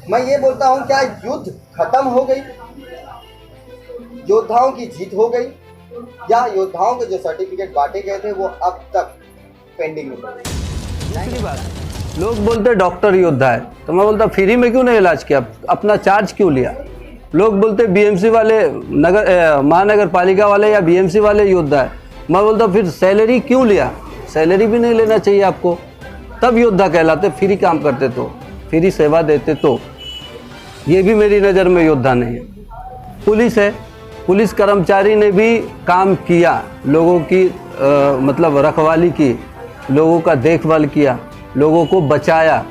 मैं ये बोलता हूँ, क्या युद्ध खत्म हो गई, योद्धाओं की जीत हो गई, या योद्धाओं के जो सर्टिफिकेट बांटे गए थे वो अब तक पेंडिंग में पड़े? दूसरी बात, लोग बोलते डॉक्टर योद्धा है, तो मैं बोलता फ्री में क्यों नहीं इलाज किया, अपना चार्ज क्यों लिया। लोग बोलते बीएमसी वाले महानगर पालिका वाले या बीएमसी वाले योद्धा है, मैं बोलता फिर सैलरी क्यों लिया, सैलरी भी नहीं लेना चाहिए आपको, तब योद्धा कहलाते। फ्री काम करते तो, फ्री सेवा देते तो, ये भी मेरी नज़र में योद्धा नहीं है। पुलिस है, पुलिस कर्मचारी ने भी काम किया, लोगों की मतलब रखवाली की, लोगों का देखभाल किया, लोगों को बचाया,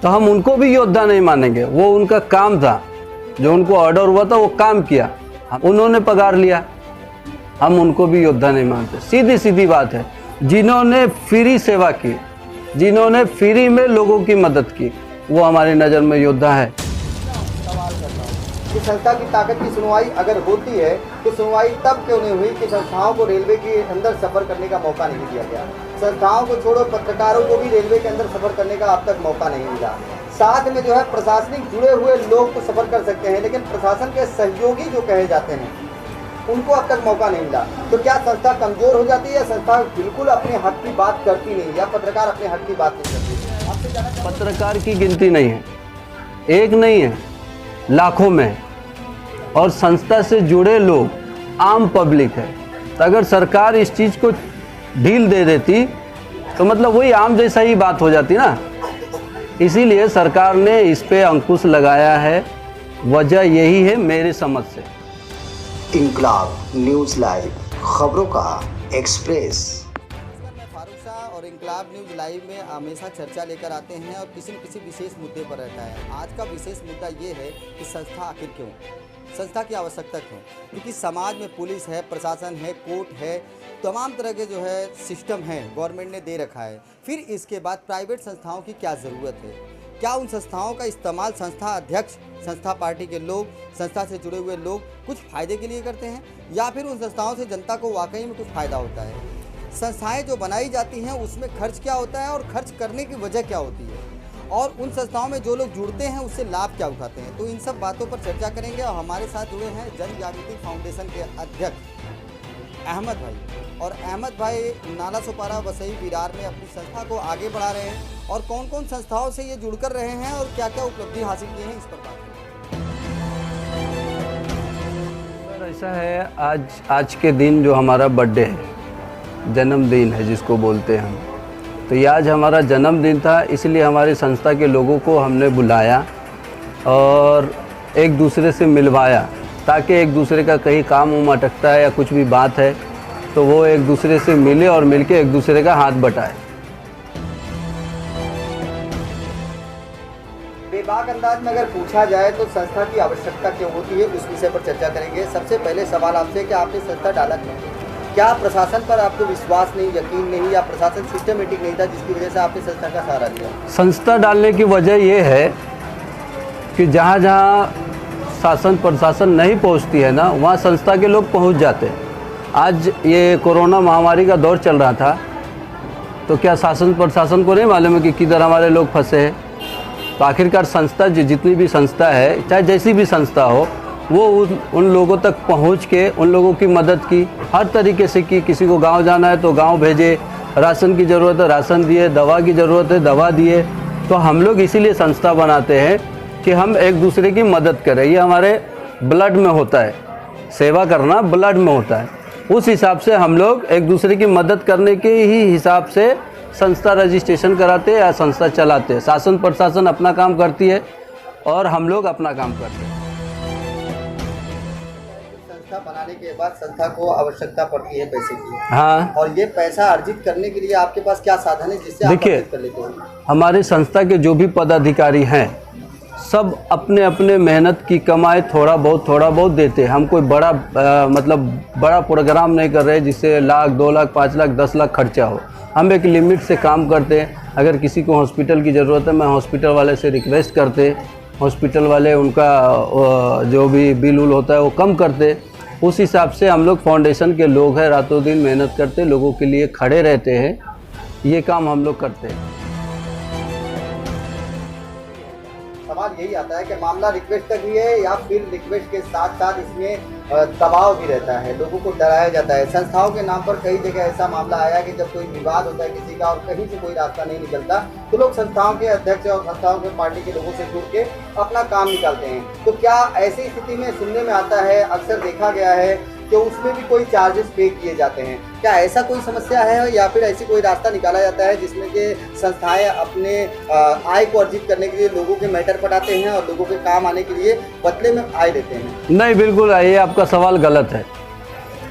तो हम उनको भी योद्धा नहीं मानेंगे। वो उनका काम था, जो उनको ऑर्डर हुआ था वो काम किया, उन्होंने पगार लिया, हम उनको भी योद्धा नहीं मानते। सीधी सीधी बात है, जिन्होंने फ्री सेवा की, जिन्होंने फ्री में लोगों की मदद की, वो हमारी नज़र में योद्धा है। कि संस्था की ताकत की सुनवाई अगर होती है तो सुनवाई तब क्यों नहीं हुई कि संस्थाओं को रेलवे के अंदर सफर करने का मौका नहीं दिया गया। संस्थाओं को छोड़ो, पत्रकारों को भी रेलवे के अंदर सफर करने का अब तक मौका नहीं मिला। साथ में जो है प्रशासनिक जुड़े हुए लोग तो सफर कर सकते हैं, लेकिन प्रशासन के सहयोगी जो कहे जाते हैं उनको अब तक मौका नहीं मिला। तो क्या संस्था कमजोर हो जाती है, या संस्था बिल्कुल अपने हक की बात करती नहीं, या पत्रकार अपने हक की बात नहीं करती? पत्रकार की गिनती नहीं है, एक नहीं है, लाखों में, और संस्था से जुड़े लोग आम पब्लिक है। तो अगर सरकार इस चीज़ को ढील दे देती तो मतलब वही आम जैसा ही बात हो जाती ना। इसीलिए सरकार ने इस पे अंकुश लगाया है, वजह यही है मेरी समझ से। इंकलाब न्यूज़ लाइव, खबरों का एक्सप्रेस। और इंकलाब न्यूज़ लाइव में हमेशा चर्चा लेकर आते हैं और किसी न किसी विशेष मुद्दे पर रहता है। आज का विशेष मुद्दा ये है कि संस्था आखिर क्यों, संस्था की आवश्यकता क्यों, क्योंकि समाज में पुलिस है, प्रशासन है, कोर्ट है, तमाम तरह के जो है सिस्टम है गवर्नमेंट ने दे रखा है। फिर इसके बाद प्राइवेट संस्थाओं की क्या ज़रूरत है, क्या उन संस्थाओं का इस्तेमाल संस्था अध्यक्ष, संस्था पार्टी के लोग, संस्था से जुड़े हुए लोग कुछ फ़ायदे के लिए करते हैं, या फिर उन संस्थाओं से जनता को वाकई में कुछ फ़ायदा होता है। संस्थाएं जो बनाई जाती हैं उसमें खर्च क्या होता है और खर्च करने की वजह क्या होती है, और उन संस्थाओं में जो लोग जुड़ते हैं उससे लाभ क्या उठाते हैं। तो इन सब बातों पर चर्चा करेंगे और हमारे साथ जुड़े हैं जन जागृति फाउंडेशन के अध्यक्ष अहमद भाई। और अहमद भाई नाला सोपारा वसई विरार में अपनी संस्था को आगे बढ़ा रहे हैं, और कौन कौन संस्थाओं से ये जुड़कर रहे हैं और क्या क्या उपलब्धि हासिल की है, इस पर बात करेंगे। सर ऐसा है, आज के दिन जो हमारा बर्थडे है, जन्मदिन है जिसको बोलते हैं हम, तो ये आज हमारा जन्मदिन था, इसलिए हमारी संस्था के लोगों को हमने बुलाया और एक दूसरे से मिलवाया, ताकि एक दूसरे का कहीं काम उम अटकता है या कुछ भी बात है तो वो एक दूसरे से मिले और मिलके एक दूसरे का हाथ बटाए। बेबाक अंदाज में अगर पूछा जाए तो संस्था की आवश्यकता क्यों होती है, उस विषय पर चर्चा करेंगे। सबसे पहले सवाल आपसे कि आपने संस्था डाला क्यों? क्या प्रशासन पर आपको विश्वास नहीं, यकीन नहीं, या प्रशासन सिस्टमेटिक नहीं था जिसकी वजह से आपने संस्था का सहारा लिया? संस्था डालने की वजह ये है कि जहाँ जहाँ शासन प्रशासन नहीं पहुँचती है ना, वहाँ संस्था के लोग पहुँच जाते हैं। आज ये कोरोना महामारी का दौर चल रहा था, तो क्या शासन प्रशासन को नहीं मालूम है कि किधर हमारे लोग फंसे हैं? तो आखिरकार संस्था जितनी भी संस्था है, चाहे जैसी भी संस्था हो, वो उन लोगों तक पहुंच के उन लोगों की मदद की, हर तरीके से की। किसी को गांव जाना है तो गांव भेजे, राशन की ज़रूरत है राशन दिए, दवा की ज़रूरत है दवा दिए। तो हम लोग इसीलिए संस्था बनाते हैं कि हम एक दूसरे की मदद करें। ये हमारे ब्लड में होता है, सेवा करना ब्लड में होता है। उस हिसाब से हम लोग एक दूसरे की मदद करने के ही हिसाब से संस्था रजिस्ट्रेशन कराते हैं या संस्था चलाते हैं। शासन प्रशासन अपना काम करती है और हम लोग अपना काम करते हैं। संस्था बनाने के बाद संस्था को आवश्यकता पड़ती है पैसे की। हाँ, और ये पैसा अर्जित करने के लिए आपके पास क्या साधन है जिससे आप अर्जित कर लेते हो? हमारी संस्था के जो भी पदाधिकारी हैं सब अपने अपने मेहनत की कमाई थोड़ा बहुत देते हैं। हम कोई बड़ा मतलब बड़ा प्रोग्राम नहीं कर रहे जिससे लाख 2 लाख 5 लाख 10 लाख खर्चा हो। हम एक लिमिट से काम करते हैं। अगर किसी को हॉस्पिटल की ज़रूरत है, मैं हॉस्पिटल वाले से रिक्वेस्ट करते, हॉस्पिटल वाले उनका जो भी बिल उल होता है वो कम करते। उस हिसाब से हम लोग फाउंडेशन के लोग हैं, रातों दिन मेहनत करते, लोगों के लिए खड़े रहते हैं। ये काम हम लोग करते हैं। सवाल यही आता है कि मामला रिक्वेस्ट तक ही है या फिर रिक्वेस्ट के साथ साथ इसमें दबाव भी रहता है, लोगों को डराया जाता है। संस्थाओं के नाम पर कई जगह ऐसा मामला आया कि जब कोई विवाद होता है किसी का और कहीं से कोई रास्ता नहीं निकलता तो लोग संस्थाओं के अध्यक्ष और संस्थाओं के पार्टी के लोगों से जुड़ के अपना काम निकालते हैं। तो क्या ऐसी स्थिति में सुनने में आता है, अक्सर देखा गया है कि उसमें भी कोई चार्जेस पे किए जाते हैं? क्या ऐसा कोई समस्या है या फिर ऐसी कोई रास्ता निकाला जाता है जिसमें कि संस्थाएं अपने आय को अर्जित करने के लिए लोगों के मैटर पटाते हैं और लोगों के काम आने के लिए बदले में आय देते हैं? नहीं, बिल्कुल ये आपका सवाल गलत है।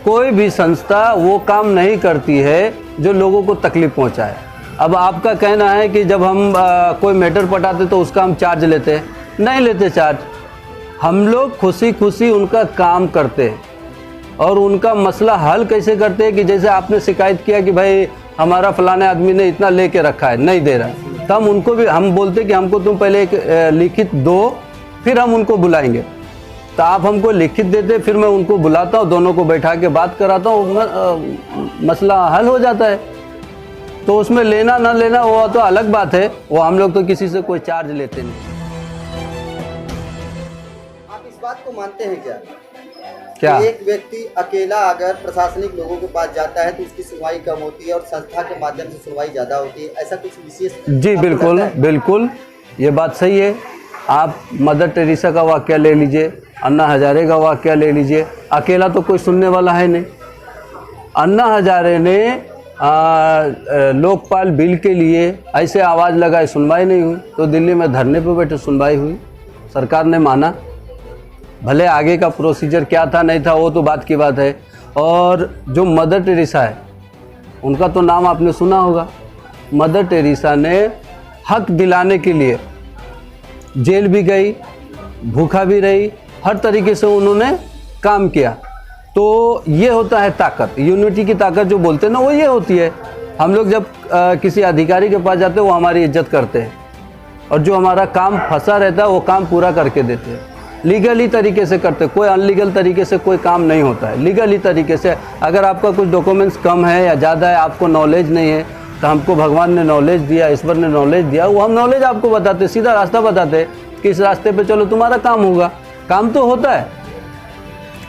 कोई भी संस्था वो काम नहीं करती है जो लोगों को तकलीफ पहुंचाए। अब आपका कहना है कि जब हम कोई मैटर पटाते तो उसका हम चार्ज लेते हैं, नहीं लेते चार्ज। हम लोग खुशी खुशी उनका काम करते हैं और उनका मसला हल कैसे करते हैं कि जैसे आपने शिकायत किया कि भाई हमारा फलाने आदमी ने इतना लेके रखा है, नहीं दे रहा, तो हम उनको भी हम बोलते कि हमको तुम पहले एक लिखित दो, फिर हम उनको बुलाएंगे। तो आप हमको लिखित देते, फिर मैं उनको बुलाता हूँ, दोनों को बैठा के बात कराता हूँ, मसला हल हो जाता है। तो उसमें लेना ना लेना वो तो अलग बात है, वो हम लोग तो किसी से कोई चार्ज लेते नहीं। आप इस बात को मानते हैं क्या क्या एक व्यक्ति अकेला अगर प्रशासनिक लोगों के पास जाता है तो उसकी सुनवाई कम होती है और संस्था के माध्यम से सुनवाई ज़्यादा होती है, ऐसा कुछ विशेष? जी बिल्कुल बिल्कुल, ये बात सही है। आप मदर टेरेसा का वाक़या ले लीजिए, अन्ना हजारे का वाक़या ले लीजिए, अकेला तो कोई सुनने वाला है नहीं। अन्ना हजारे ने लोकपाल बिल के लिए ऐसे आवाज़ लगाई, सुनवाई नहीं हुई, तो दिल्ली में धरने पर बैठे सुनवाई हुई, सरकार ने माना। भले आगे का प्रोसीजर क्या था नहीं था वो तो बात की बात है। और जो मदर टेरेसा है उनका तो नाम आपने सुना होगा। मदर टेरेसा ने हक दिलाने के लिए जेल भी गई, भूखा भी रही, हर तरीके से उन्होंने काम किया। तो ये होता है ताकत, यूनिटी की ताकत जो बोलते हैं ना, वो ये होती है। हम लोग जब किसी अधिकारी के पास जाते हैं वो हमारी इज्जत करते हैं और जो हमारा काम फंसा रहता है वो काम पूरा करके देते हैं। लीगली तरीके से करते, कोई अनलीगल तरीके से कोई काम नहीं होता है। लीगली तरीके से अगर आपका कुछ डॉक्यूमेंट्स कम है या ज़्यादा है, आपको नॉलेज नहीं है, तो हमको भगवान ने नॉलेज दिया, ईश्वर ने नॉलेज दिया, वो हम नॉलेज आपको बताते, सीधा रास्ता बताते कि इस रास्ते पे चलो तुम्हारा काम होगा। काम तो होता है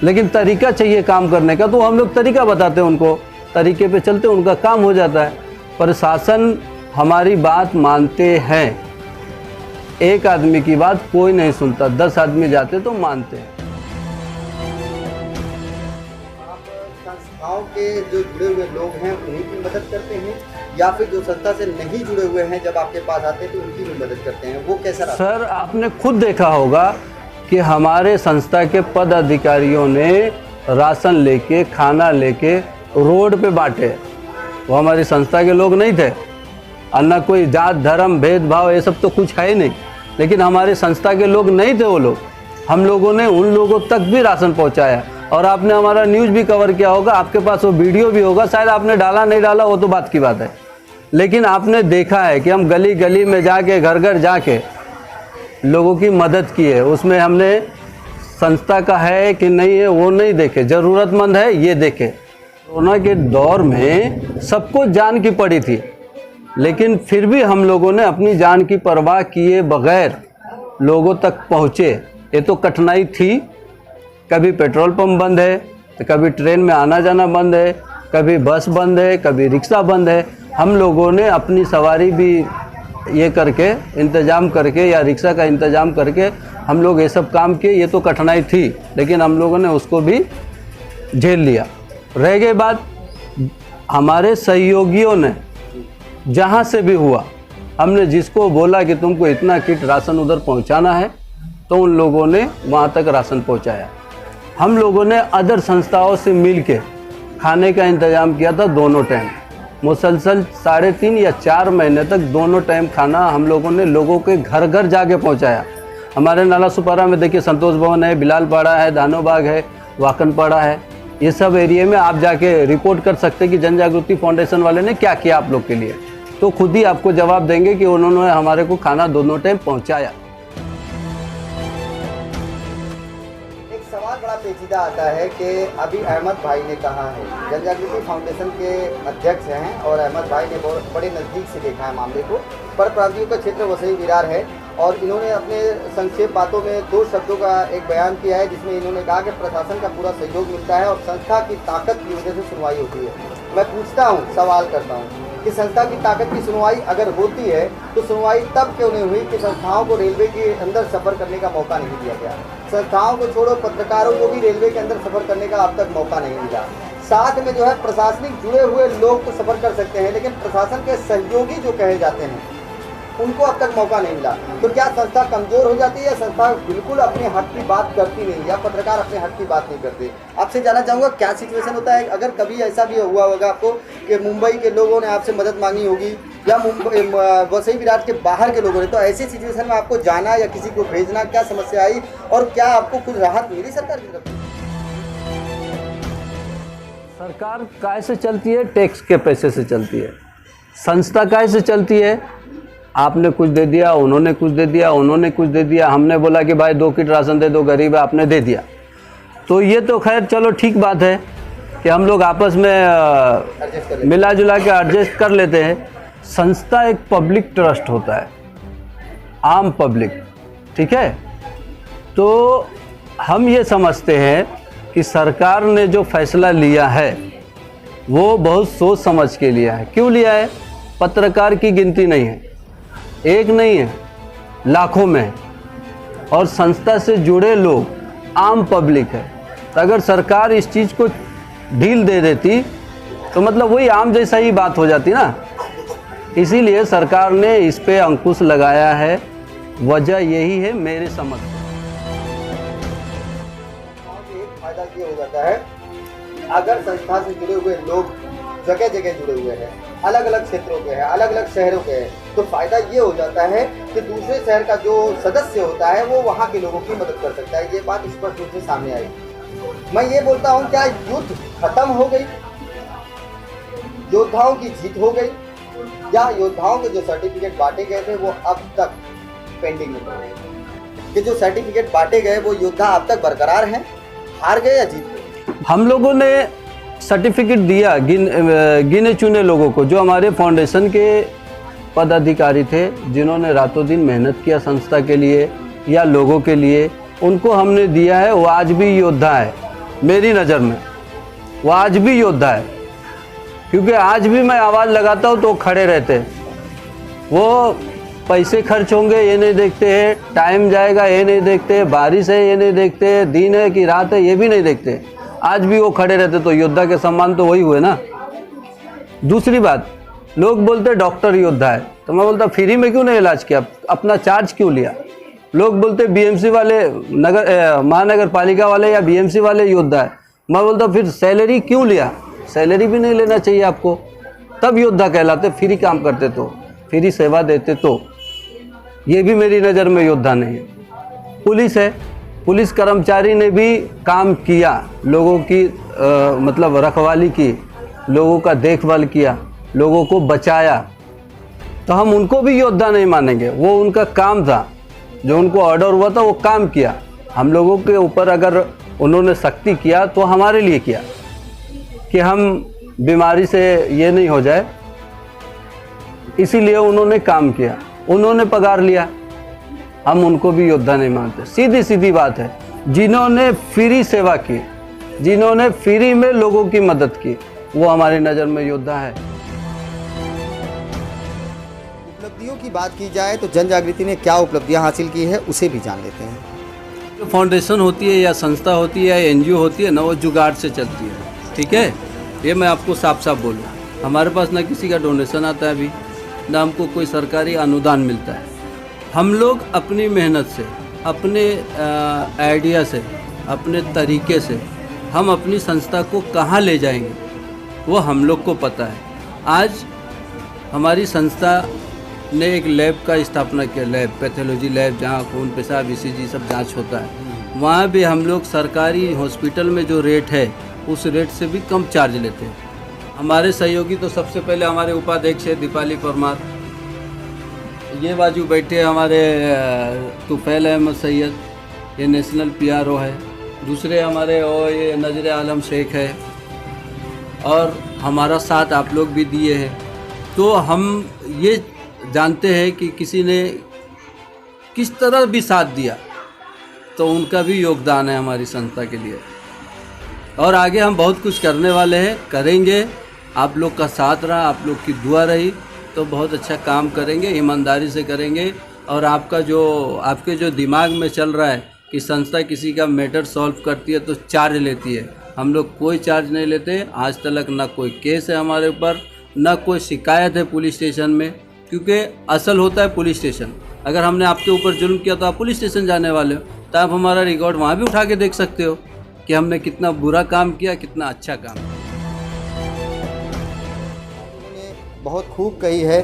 लेकिन तरीका चाहिए काम करने का, तो हम लोग तरीका बताते हैं उनको, तरीके पे चलते उनका काम हो जाता है। प्रशासन हमारी बात मानते हैं, एक आदमी की बात कोई नहीं सुनता, 10 आदमी जाते तो मानते हैं। आप संस्थाओं के जो जुड़े हुए लोग हैं उन्हीं की मदद करते हैं या फिर जो संस्था से नहीं जुड़े हुए हैं जब आपके पास आते हैं तो उनकी भी मदद करते हैं, वो कैसा रहा? सर आपने खुद देखा होगा कि हमारे संस्था के पद अधिकारियों ने राशन लेके, खाना लेके रोड पे बांटे। वो हमारी संस्था के लोग नहीं थे, अन्ना कोई जात धर्म भेदभाव ये सब तो कुछ है ही नहीं, लेकिन हमारे संस्था के लोग नहीं थे वो लोग। हम लोगों ने उन लोगों तक भी राशन पहुंचाया और आपने हमारा न्यूज़ भी कवर किया होगा, आपके पास वो वीडियो भी होगा, शायद आपने डाला नहीं डाला वो तो बात की बात है, लेकिन आपने देखा है कि हम गली गली में जाके, घर घर जाके लोगों की मदद की है। उसमें हमने संस्था का है कि नहीं है वो नहीं देखे, ज़रूरतमंद है ये देखे। कोरोना के दौर में सबको जान की पड़ी थी, लेकिन फिर भी हम लोगों ने अपनी जान की परवाह किए बगैर लोगों तक पहुँचे। ये तो कठिनाई थी, कभी पेट्रोल पंप बंद है, तो कभी ट्रेन में आना जाना बंद है, कभी बस बंद है, कभी रिक्शा बंद है। हम लोगों ने अपनी सवारी भी ये करके इंतज़ाम करके या रिक्शा का इंतज़ाम करके हम लोग ये सब काम किए। ये तो कठिनाई थी लेकिन हम लोगों ने उसको भी झेल लिया। रह गई बात, हमारे सहयोगियों ने जहाँ से भी हुआ, हमने जिसको बोला कि तुमको इतना किट राशन उधर पहुँचाना है तो उन लोगों ने वहाँ तक राशन पहुँचाया। हम लोगों ने अदर संस्थाओं से मिल के खाने का इंतज़ाम किया था, दोनों टाइम मुसलसल 3.5 या 4 महीने तक दोनों टाइम खाना हम लोगों ने लोगों के घर घर जाके पहुंचाया। हमारे नाला सुपारा में देखिए संतोष भवन है, बिलाल पाड़ा है, दानो बाग है, वाकन पाड़ा है, ये सब एरिया में आप जाके रिपोर्ट कर सकते हैं कि जन जागृति फाउंडेशन वाले ने क्या किया आप लोग के लिए, तो खुद ही आपको जवाब देंगे कि उन्होंने हमारे को खाना दोनों टाइम पहुँचाया। सवाल बड़ा पेचीदा आता है कि अभी अहमद भाई ने कहा है, जन जागृति फाउंडेशन के अध्यक्ष हैं और अहमद भाई ने बड़े नज़दीक से देखा है मामले को, पर प्रांतियों का क्षेत्र वसई विरार है और इन्होंने अपने संक्षेप बातों में 2 शब्दों का एक बयान किया है, जिसमें इन्होंने कहा कि प्रशासन का पूरा सहयोग मिलता है और संस्था की ताकत की वजह से सुनवाई होती है। मैं पूछता हूँ, सवाल करता हूँ कि संस्था की ताकत की सुनवाई अगर होती है तो सुनवाई तब क्यों नहीं हुई कि संस्थाओं को रेलवे के अंदर सफ़र करने का मौका नहीं दिया गया। संस्थाओं को छोड़ो, पत्रकारों को भी रेलवे के अंदर सफ़र करने का अब तक मौका नहीं मिला। साथ में जो है प्रशासनिक जुड़े हुए लोग तो सफ़र कर सकते हैं, लेकिन प्रशासन के सहयोगी जो कहे जाते हैं उनको अब तक मौका नहीं मिला। तो क्या संस्था कमज़ोर हो जाती है या संस्था बिल्कुल अपने हक की बात करती नहीं, या पत्रकार अपने हक की बात नहीं करते? आपसे जानना चाहूँगा क्या सिचुएशन होता है, अगर कभी ऐसा भी हुआ होगा आपको कि मुंबई के लोगों ने आपसे मदद मांगी होगी या मुंबई वसई विराट के बाहर के लोगों ने, तो ऐसी सिचुएशन में आपको जाना या किसी को भेजना, क्या समस्या आई और क्या आपको कुछ राहत मिली सरकार की तरफ से? सरकार काय से चलती है? टैक्स के पैसे से चलती है। संस्था काय से चलती है? आपने कुछ दे दिया, उन्होंने कुछ दे दिया, उन्होंने कुछ दे दिया, हमने बोला कि भाई 2 किट राशन दे दो, गरीब है, आपने दे दिया। तो ये तो खैर चलो ठीक बात है कि हम लोग आपस में मिला जुला के एडजस्ट कर लेते हैं। संस्था एक पब्लिक ट्रस्ट होता है, आम पब्लिक, ठीक है। तो हम ये समझते हैं कि सरकार ने जो फैसला लिया है वो बहुत सोच समझ के लिया है। क्यों लिया है? पत्रकार की गिनती नहीं है, एक नहीं है, लाखों में है, और संस्था से जुड़े लोग आम पब्लिक है। तो अगर सरकार इस चीज़ को ढील दे देती तो मतलब वही आम जैसा ही बात हो जाती ना। इसीलिए सरकार ने इस पे अंकुश लगाया है, वजह यही है मेरे समझ से। एक फायदा ये हो जाता है, अगर संस्था से जुड़े हुए लोग जगह जगह जुड़े हुए हैं, अलग अलग क्षेत्रों के हैं, अलग अलग शहरों के हैं, तो फायदा ये हो जाता है कि दूसरे शहर का जो सदस्य होता है वो वहाँ के लोगों की मदद कर सकता है। ये बात स्पष्ट रूप से सामने आई। मैं ये बोलता हूँ, क्या युद्ध खत्म हो गई, योद्धाओं की जीत हो गई, या योद्धाओं के जो सर्टिफिकेट बांटे गए थे वो अब तक पेंडिंग में पड़े हैं? कि जो सर्टिफिकेट बांटे गए वो योद्धा अब तक बरकरार हैं, हार गए या जीत गए? हम लोगों ने सर्टिफिकेट दिया गिने चुने लोगों को, जो हमारे फाउंडेशन के पदाधिकारी थे, जिन्होंने रातों दिन मेहनत किया संस्था के लिए या लोगों के लिए, उनको हमने दिया है। वो आज भी योद्धा है मेरी नज़र में, वो आज भी योद्धा है, क्योंकि आज भी मैं आवाज़ लगाता हूँ तो खड़े रहते हैं। वो पैसे खर्च होंगे ये नहीं देखते हैं, टाइम जाएगा ये नहीं देखते, बारिश है ये नहीं देखते, दिन है कि रात है ये भी नहीं देखते, आज भी वो खड़े रहते। तो योद्धा के सम्मान तो वही हुए ना। दूसरी बात, लोग बोलते डॉक्टर योद्धा है, तो मैं बोलता फ्री में क्यों नहीं इलाज किया, अपना चार्ज क्यों लिया? लोग बोलते बीएमसी वाले महानगर पालिका वाले या बीएमसी वाले योद्धा है, मैं बोलता फिर सैलरी क्यों लिया? सैलरी भी नहीं लेना चाहिए आपको, तब योद्धा कहलाते। फ्री काम करते तो, फ्री सेवा देते तो, ये भी मेरी नज़र में योद्धा नहीं है। पुलिस है, पुलिस कर्मचारी ने भी काम किया, लोगों की मतलब रखवाली की, लोगों का देखभाल किया, लोगों को बचाया, तो हम उनको भी योद्धा नहीं मानेंगे। वो उनका काम था, जो उनको ऑर्डर हुआ था वो काम किया। हम लोगों के ऊपर अगर उन्होंने सख्ती किया तो हमारे लिए किया कि हम बीमारी से ये नहीं हो जाए, इसीलिए उन्होंने काम किया, उन्होंने पगार लिया, हम उनको भी योद्धा नहीं मानते। सीधी सीधी बात है। जिन्होंने फ्री सेवा की, जिन्होंने फ्री में लोगों की मदद की, वो हमारी नज़र में योद्धा है। उपलब्धियों की बात की जाए तो जन जागृति ने क्या उपलब्धियां हासिल की है उसे भी जान लेते हैं। जो फाउंडेशन होती है या संस्था होती है या एनजीओ होती है ना, वो जुगाड़ से चलती है, ठीक है। ये मैं आपको साफ साफ बोलूँ, हमारे पास ना किसी का डोनेशन आता है अभी, ना हमको कोई सरकारी अनुदान मिलता है। हम लोग अपनी मेहनत से, अपने आइडिया से, अपने तरीके से हम अपनी संस्था को कहाँ ले जाएंगे वो हम लोग को पता है। आज हमारी संस्था ने एक लैब का स्थापना किया, लैब, पैथोलॉजी लैब, जहाँ खून पेशाब ईसीजी सब जांच होता है। वहाँ भी हम लोग सरकारी हॉस्पिटल में जो रेट है उस रेट से भी कम चार्ज लेते हैं। हमारे सहयोगी तो सबसे पहले हमारे उपाध्यक्ष है दीपाली परमार, ये बाजू बैठे हमारे तुफैल अहमद सैयद, ये नेशनल पीआरओ है। दूसरे हमारे ये नजर आलम शेख है, और हमारा साथ आप लोग भी दिए हैं। तो हम ये जानते हैं कि किसी ने किस तरह भी साथ दिया, तो उनका भी योगदान है हमारी संस्था के लिए। और आगे हम बहुत कुछ करने वाले हैं, करेंगे। आप लोग का साथ रहा, आप लोग की दुआ रही, तो बहुत अच्छा काम करेंगे, ईमानदारी से करेंगे। और आपके जो दिमाग में चल रहा है कि संस्था किसी का मैटर सॉल्व करती है तो चार्ज लेती है, हम लोग कोई चार्ज नहीं लेते। आज तक ना कोई केस है हमारे ऊपर, ना कोई शिकायत है पुलिस स्टेशन में, क्योंकि असल होता है पुलिस स्टेशन। अगर हमने आपके ऊपर जुल्म किया तो आप पुलिस स्टेशन जाने वाले हो, तो आप हमारा रिकॉर्ड वहाँ भी उठा के देख सकते हो कि हमने कितना बुरा काम किया, कितना अच्छा काम किया। उन्होंने बहुत खूब कही है,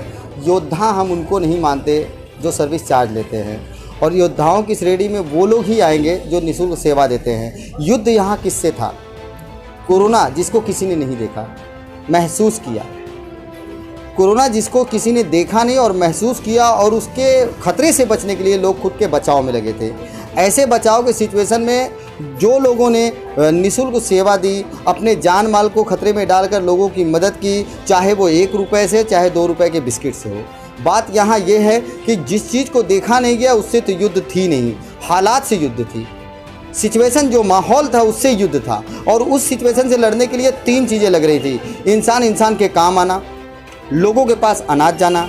योद्धा हम उनको नहीं मानते जो सर्विस चार्ज लेते हैं, और योद्धाओं की श्रेणी में वो लोग ही आएंगे जो निःशुल्क सेवा देते हैं। युद्ध यहाँ किससे था? कोरोना, जिसको किसी ने नहीं देखा, महसूस किया। कोरोना जिसको किसी ने देखा नहीं और महसूस किया, और उसके खतरे से बचने के लिए लोग खुद के बचाव में लगे थे। ऐसे बचाव के सिचुएशन में जो लोगों ने निःशुल्क सेवा दी, अपने जान माल को खतरे में डालकर लोगों की मदद की, चाहे वो 1 रुपये से चाहे 2 रुपये के बिस्किट से हो। बात यहाँ ये है कि जिस चीज़ को देखा नहीं गया उससे तो युद्ध थी नहीं, हालात से युद्ध थी। सिचुएशन जो माहौल था उससे युद्ध था, और उस सिचुएशन से लड़ने के लिए 3 चीज़ें लग रही थी। इंसान के काम आना, लोगों के पास अनाज जाना,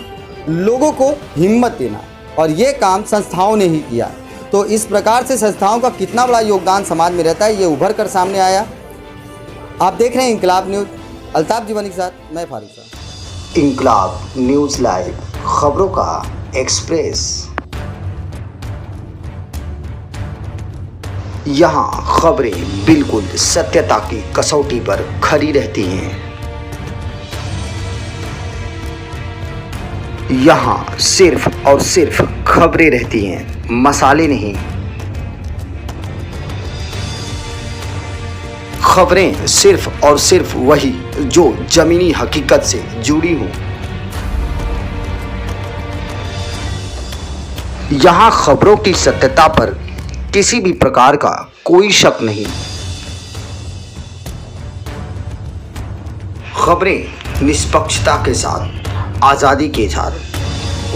लोगों को हिम्मत देना, और ये काम संस्थाओं ने ही किया। तो इस प्रकार से संस्थाओं का कितना बड़ा योगदान समाज में रहता है, ये उभर कर सामने आया। आप देख रहे हैं इंकलाब न्यूज़। अल्ताफ जीवनी के साथ मैं फारूक साहब। इंकलाब न्यूज़ लाइव, खबरों का एक्सप्रेस। यहाँ खबरें बिल्कुल सत्यता की कसौटी पर खरी रहती हैं। यहाँ सिर्फ और सिर्फ खबरें रहती हैं, मसाले नहीं। खबरें सिर्फ और सिर्फ वही जो जमीनी हकीकत से जुड़ी हों। यहाँ खबरों की सत्यता पर किसी भी प्रकार का कोई शक नहीं। खबरें निष्पक्षता के साथ, आज़ादी के साथ,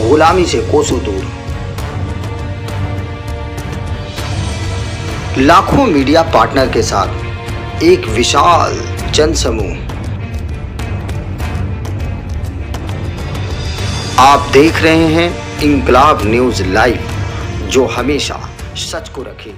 गुलामी से कोसों दूर। लाखों मीडिया पार्टनर के साथ एक विशाल जनसमूह। आप देख रहे हैं इंकलाब न्यूज़ लाइव, जो हमेशा सच को रखे।